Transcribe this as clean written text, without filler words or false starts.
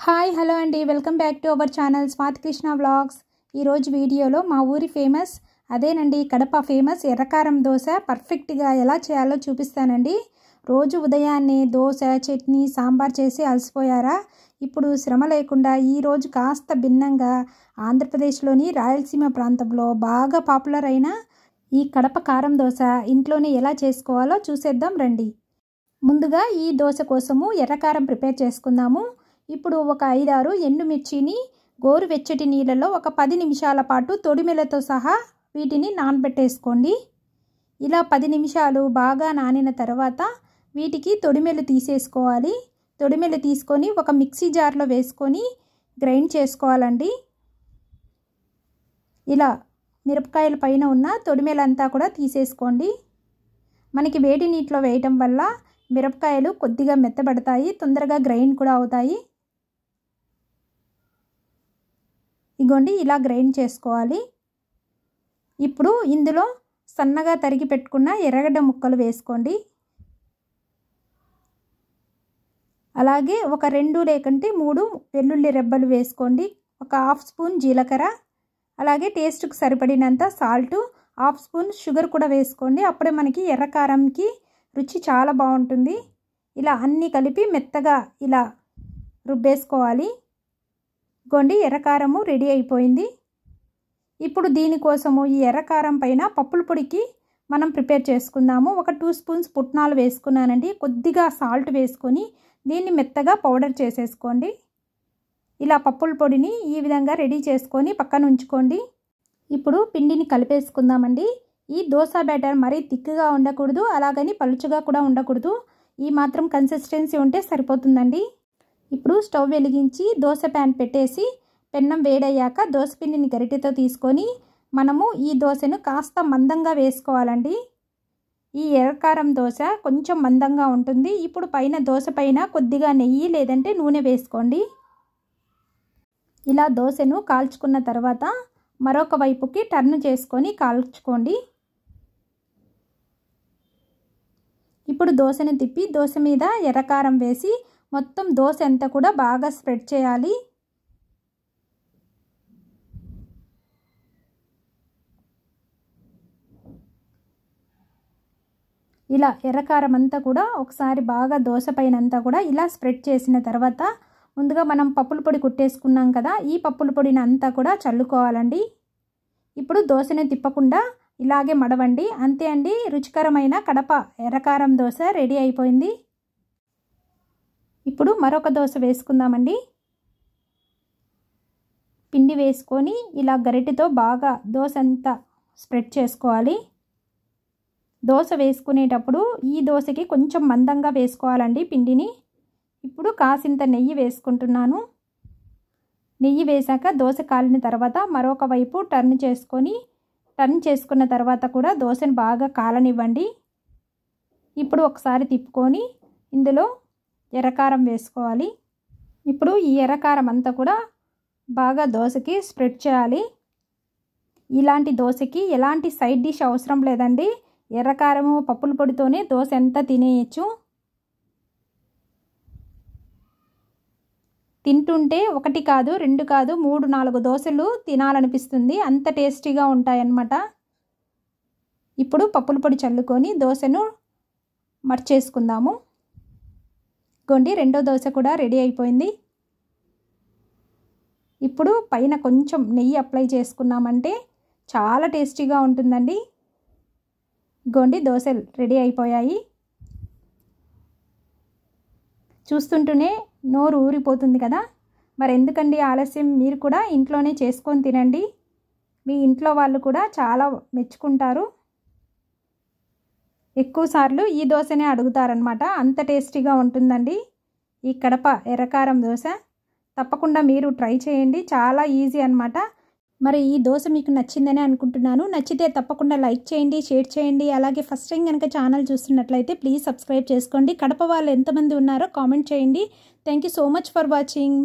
Hi hello అండి, welcome back to our channel Swathi Krishna vlogs. ఈరోజు వీడియోలో మా ఊరి ఫేమస్ అదేనండి కడప ఫేమస్ ఎర్రకారం దోశ పర్ఫెక్ట్గా ఎలా చేయాలో చూపిస్తానండి. రోజు ఉదయాన్నే దోశ చట్నీ సాంబార్ చేసి అలసిపోయారా? ఇప్పుడు శ్రమ లేకుండా ఈరోజు కాస్త భిన్నంగా ఆంధ్రప్రదేశ్లోని రాయలసీమ ప్రాంతంలో బాగా పాపులర్ అయిన ఈ కడప కారం దోశ ఇంట్లోనే ఎలా చేసుకోవాలో చూసేద్దాం రండి. ముందుగా ఈ దోశ కోసము ఎర్రకారం ప్రిపేర్ చేసుకుందాము. ఇప్పుడు ఒక 5-6 ఎండుమిర్చిని గోరువెచ్చటి నీళ్ళలో ఒక 10 నిమిషాల పాటు తొడిమెలతో సహా వీటిని నానబెట్టేసుకోండి. ఇలా 10 నిమిషాలు బాగా నానిన తర్వాత వీటికి తొడిమెలు తీసేసుకోవాలి. తొడిమెలు తీసుకొని ఒక మిక్సీ జార్లో వేసుకొని గ్రైండ్ చేసుకోవాలండి. ఇలా మిరపకాయల పైన ఉన్న తొడిమెలంతా కూడా తీసేసుకోండి. మనకి వేడి నీటిలో వేయటం వల్ల మిరపకాయలు కొద్దిగా మెత్తబడతాయి, తొందరగా గ్రైండ్ కూడా అవుతాయి. ఇగోండి ఇలా గ్రైండ్ చేసుకోవాలి. ఇప్పుడు ఇందులో సన్నగా తరిగి పెట్టుకున్న ఎర్రగడ్డ ముక్కలు వేసుకోండి. అలాగే ఒక 2 లేకంటే 3 వెల్లుల్లి రెబ్బలు వేసుకోండి. ఒక 1/2 స్పూన్ జీలకర్ర, అలాగే టేస్ట్కి సరిపడినంత సాల్ట్, 1/2 స్పూన్ షుగర్ కూడా వేసుకోండి. అప్పుడే మనకి ఎర్రకారంకి రుచి చాలా బాగుంటుంది. ఇలా అన్నీ కలిపి మెత్తగా ఇలా రుబ్బేసుకోవాలి. గోండి ఎర్రకారము రెడీ అయిపోయింది. ఇప్పుడు దీనికోసము ఈ ఎర్రకారం పైన పప్పుల పొడికి మనం ప్రిపేర్ చేసుకుందాము. ఒక 2 స్పూన్స్ పుట్నాలు వేసుకున్నానండి. కొద్దిగా సాల్ట్ వేసుకొని దీన్ని మెత్తగా పౌడర్ చేసేసుకోండి. ఇలా పప్పుల పొడిని ఈ విధంగా రెడీ చేసుకొని పక్కన ఉంచుకోండి. ఇప్పుడు పిండిని కలిపేసుకుందామండి. ఈ దోశ బ్యాటర్ మరీ థిక్గా ఉండకూడదు, అలాగని పలుచగా కూడా ఉండకూడదు. ఈ మాత్రం కన్సిస్టెన్సీ ఉంటే సరిపోతుందండి. ఇప్పుడు స్టవ్ వెలిగించి దోశ ప్యాన్ పెట్టేసి పెన్నం వేడయ్యాక దోశ పిండిని గరిటెతో తీసుకొని మనము ఈ దోశను కాస్త మందంగా వేసుకోవాలండి. ఈ ఎర్రకారం దోశ కొంచెం మందంగా ఉంటుంది. ఇప్పుడు పైన దోశ పైన కొద్దిగా నెయ్యి లేదంటే నూనె వేసుకోండి. ఇలా దోశను కాల్చుకున్న తర్వాత మరొక వైపుకి టర్న్ చేసుకొని కాల్చుకోండి. ఇప్పుడు దోశను తిప్పి దోశ మీద ఎర్రకారం వేసి మొత్తం దోశ అంతా కూడా బాగా స్ప్రెడ్ చేయాలి. ఇలా ఎర్రకారం అంతా కూడా ఒకసారి బాగా దోశ పైన అంతా కూడా ఇలా స్ప్రెడ్ చేసిన తర్వాత ముందుగా మనం పప్పుల పొడి కుట్టేసుకున్నాం కదా, ఈ పప్పుల పొడిని అంతా కూడా చల్లుకోవాలండి. ఇప్పుడు దోశని తిప్పకుండా ఇలాగే మడవండి. అంతే అండి, రుచికరమైన కడప ఎర్రకారం దోశ రెడీ అయిపోయింది. ఇప్పుడు మరొక దోశ వేసుకుందామండి. పిండి వేసుకొని ఇలా గరిటెతో బాగా దోశ అంతా స్ప్రెడ్ చేసుకోవాలి. దోశ వేసుకునేటప్పుడు ఈ దోశకి కొంచెం మందంగా వేసుకోవాలండి పిండిని. ఇప్పుడు కాసింత నెయ్యి వేసుకుంటున్నాను. నెయ్యి వేసాక దోశ కాలిన తర్వాత మరొక వైపు టర్న్ చేసుకున్న తర్వాత కూడా దోశను బాగా కాలనివ్వండి. ఇప్పుడు ఒకసారి తిప్పుకొని ఇందులో ఎర్రకారం వేసుకోవాలి. ఇప్పుడు ఈ ఎర్రకారం అంతా కూడా బాగా దోశకి స్ప్రెడ్ చేయాలి. ఇలాంటి దోశకి ఎలాంటి సైడ్ డిష్ అవసరం లేదండి. ఎర్రకారము పప్పుల పొడితోనే దోశ ఎంత తినేయచ్చు. తింటుంటే 1 కాదు 2 కాదు 3-4 దోశలు తినాలనిపిస్తుంది, అంత టేస్టీగా ఉంటాయన్నమాట. ఇప్పుడు పప్పుల పొడి చల్లుకొని దోశను మర్చేసుకుందాము. గోండి రెండో దోశ కూడా రెడీ అయిపోయింది. ఇప్పుడు పైన కొంచెం నెయ్యి అప్లై చేసుకున్నామంటే చాలా టేస్టీగా ఉంటుందండి. గోండి దోశలు రెడీ అయిపోయాయి. చూస్తుంటూనే నోరు ఊరిపోతుంది కదా. మరి ఎందుకండి ఆలస్యం, మీరు కూడా ఇంట్లోనే చేసుకొని తినండి. మీ ఇంట్లో వాళ్ళు కూడా చాలా మెచ్చుకుంటారు. ఎక్కువసార్లు ఈ దోశనే అడుగుతారనమాట, అంత టేస్టీగా ఉంటుందండి ఈ కడప ఎర్రకారం దోశ. తప్పకుండా మీరు ట్రై చేయండి, చాలా ఈజీ అనమాట. మరి ఈ దోశ మీకు నచ్చిందని అనుకుంటున్నాను. నచ్చితే తప్పకుండా లైక్ చేయండి, షేర్ చేయండి. అలాగే ఫస్ట్ టైం కనుక ఛానల్ చూస్తున్నట్లయితే ప్లీజ్ సబ్స్క్రైబ్ చేసుకోండి. కడప వాళ్ళు ఎంతమంది ఉన్నారో కామెంట్ చేయండి. Thank you so much for watching.